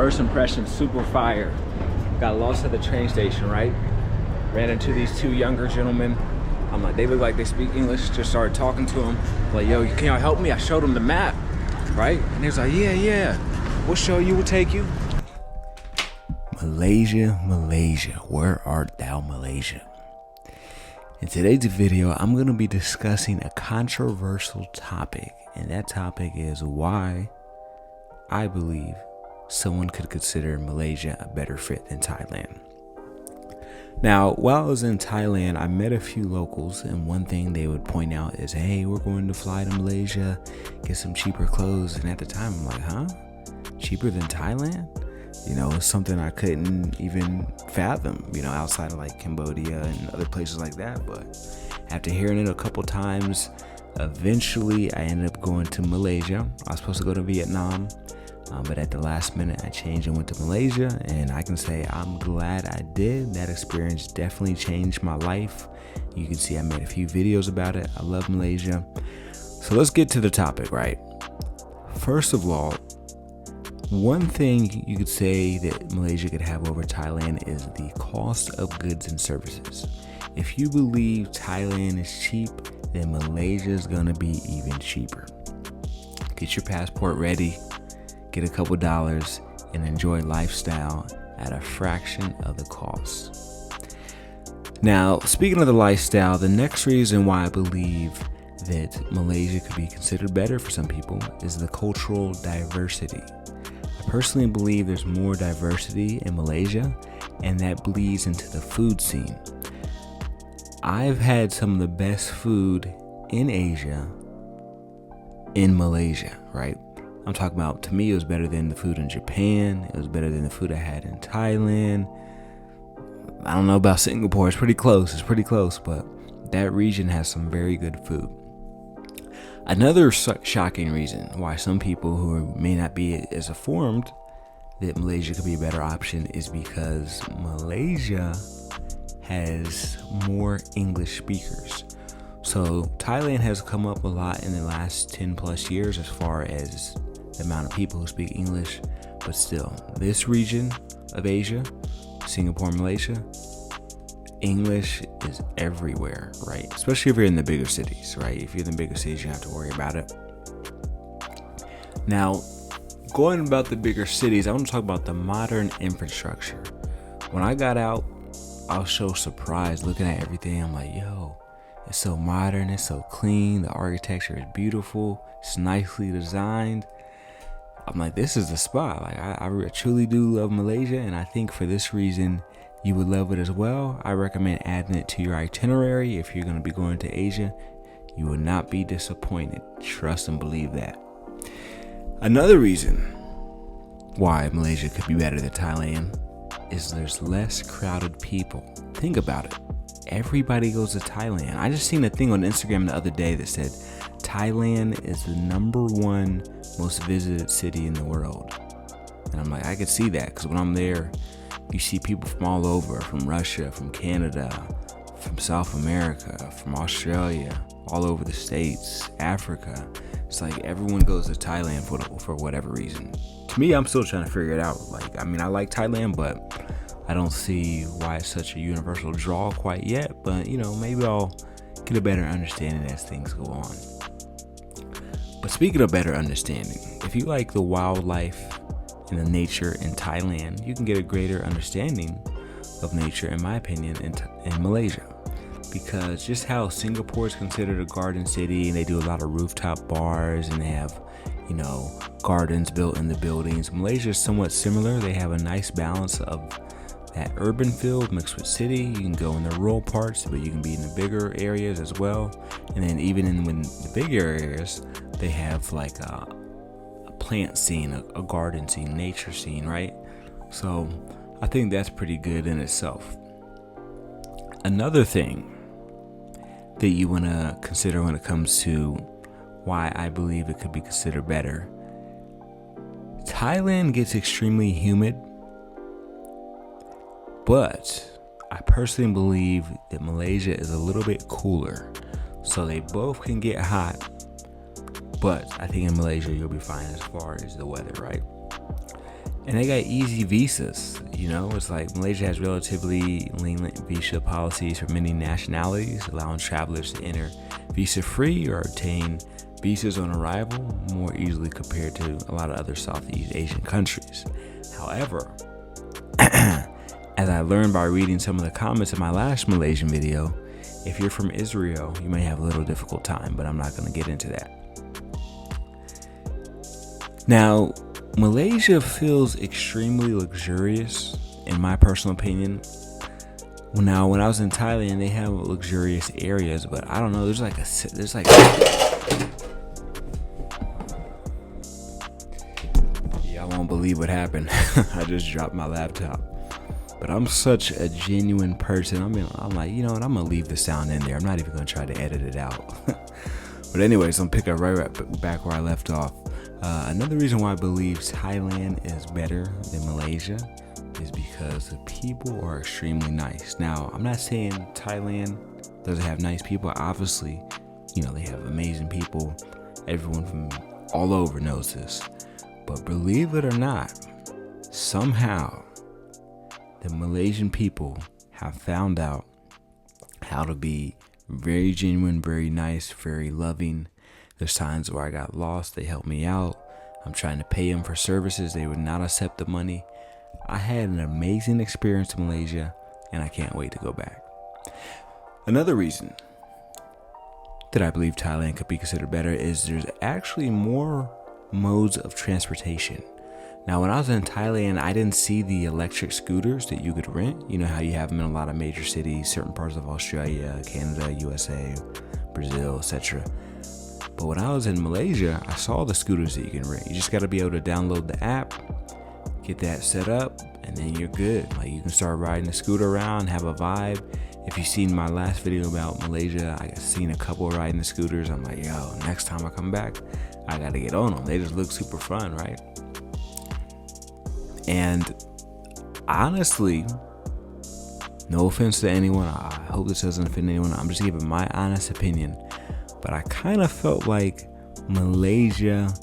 First impression, super fire. Got lost at the train station, right? Ran into these two younger gentlemen. I'm like, they look like they speak English. Just started talking to them. Like, yo, can y'all help me? I showed them the map, right? And he was like, yeah. We'll show you, we'll take you. Malaysia, where art thou, Malaysia? In today's video, I'm going to be discussing a controversial topic, and that topic is why I believe someone could consider Malaysia a better fit than Thailand. Now, while I was in Thailand, I met a few locals, and one thing they would point out is, hey, we're going to fly to Malaysia, get some cheaper clothes. And at the time, I'm like, huh? Cheaper than Thailand? You know, it's something I couldn't even fathom, you know, outside of like Cambodia and other places like that. But after hearing it a couple times, eventually I ended up going to Malaysia. I was supposed to go to Vietnam, but at the last minute I changed and went to Malaysia, and I can say I'm glad I did. That experience definitely changed my life. You can see I made a few videos about it. I love Malaysia. So let's get to the topic, right? First of all, one thing you could say that Malaysia could have over Thailand is the cost of goods and services. If you believe Thailand is cheap, then Malaysia is gonna be even cheaper. Get your passport ready, get a couple dollars, and enjoy lifestyle at a fraction of the cost. Now, speaking of the lifestyle, the next reason why I believe that Malaysia could be considered better for some people is the cultural diversity. I personally believe there's more diversity in Malaysia, and that bleeds into the food scene. I've had some of the best food in Asia in Malaysia, right? I'm talking about, to me, it was better than the food in Japan. It was better than the food I had in Thailand. I don't know about Singapore. It's pretty close, but that region has some very good food. Another shocking reason why some people who may not be as informed that Malaysia could be a better option is because Malaysia has more English speakers. So Thailand has come up a lot in the last 10 plus years as far as the amount of people who speak English, but still, this region of Asia, Singapore, Malaysia, English is everywhere, right? Especially if you're in the bigger cities, right? If you're in the bigger cities, you have to worry about it. Now, going about the bigger cities, I want to talk about the modern infrastructure. When I got out, I was so surprised looking at everything. I'm like, yo, it's so modern, it's so clean, the architecture is beautiful, it's nicely designed. I'm like, this is the spot. Like, I truly do love Malaysia, and I think for this reason, you would love it as well. I recommend adding it to your itinerary. If you're going to be going to Asia, you will not be disappointed. Trust and believe that. Another reason why Malaysia could be better than Thailand is there's less crowded people. Think about it. Everybody goes to Thailand. I just seen a thing on Instagram the other day that said Thailand is the #1 most visited city in the world. And I'm like, I could see that, because when I'm there, you see people from all over, from Russia, from Canada, from South America, from Australia, all over the States, Africa. It's like everyone goes to Thailand for whatever reason. To me, I'm still trying to figure it out. Like, I mean, I like Thailand, but I don't see why it's such a universal draw quite yet. But, you know, maybe I'll get a better understanding as things go on. But speaking of better understanding, if you like the wildlife and the nature in Thailand, you can get a greater understanding of nature, in my opinion, in Malaysia. Because just how Singapore is considered a garden city, and they do a lot of rooftop bars, and they have, you know, gardens built in the buildings. Malaysia is somewhat similar. They have a nice balance of that urban feel mixed with city. You can go in the rural parts, but you can be in the bigger areas as well. And then even in the bigger areas, they have like a plant scene, a garden scene, nature scene, right? So I think that's pretty good in itself. Another thing that you want to consider when it comes to why I believe it could be considered better. Thailand gets extremely humid, but I personally believe that Malaysia is a little bit cooler. So they both can get hot, but I think in Malaysia you'll be fine as far as the weather, right? And they got easy visas. It's like Malaysia has relatively lenient visa policies for many nationalities, allowing travelers to enter visa-free or obtain visas on arrival more easily compared to a lot of other Southeast Asian countries. However, as I learned by reading some of the comments in my last Malaysian video, if you're from Israel, you may have a little difficult time, but I'm not going to get into that. Now, Malaysia feels extremely luxurious, in my personal opinion. Now, when I was in Thailand, they have luxurious areas, but I don't know. Y'all won't believe what happened. I just dropped my laptop. But I'm such a genuine person. I'm like, you know what? I'm gonna leave the sound in there. I'm not even gonna try to edit it out. But anyways, I'm picking up right back where I left off. Another reason why I believe Thailand is better than Malaysia is because the people are extremely nice. Now, I'm not saying Thailand doesn't have nice people. Obviously, they have amazing people. Everyone from all over knows this. But believe it or not, somehow the Malaysian people have found out how to be very genuine, very nice, very loving. There's times where I got lost, they helped me out. I'm trying to pay them for services, they would not accept the money. I had an amazing experience in Malaysia, and I can't wait to go back. Another reason that I believe Thailand could be considered better is there's actually more modes of transportation. Now, when I was in Thailand, I didn't see the electric scooters that you could rent. You know how you have them in a lot of major cities, certain parts of Australia, Canada, USA, Brazil, etc. But when I was in Malaysia, I saw the scooters that you can rent. You just got to be able to download the app, get that set up, and then you're good. Like, you can start riding the scooter around, have a vibe. If you've seen my last video about Malaysia, I seen a couple riding the scooters. I'm like, yo, next time I come back, I got to get on them. They just look super fun, right? And honestly, no offense to anyone, I hope this doesn't offend anyone, I'm just giving my honest opinion, but I kind of felt like Malaysia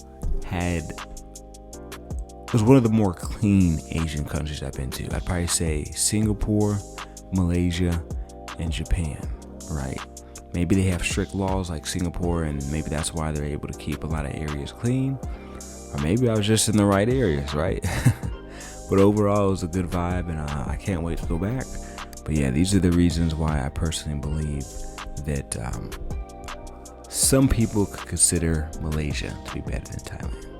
was one of the more clean Asian countries I've been to. I'd probably say Singapore, Malaysia, and Japan, right? Maybe they have strict laws like Singapore, and maybe that's why they're able to keep a lot of areas clean, or maybe I was just in the right areas, right? But overall, it was a good vibe, and I can't wait to go back. But yeah, these are the reasons why I personally believe that some people could consider Malaysia to be better than Thailand.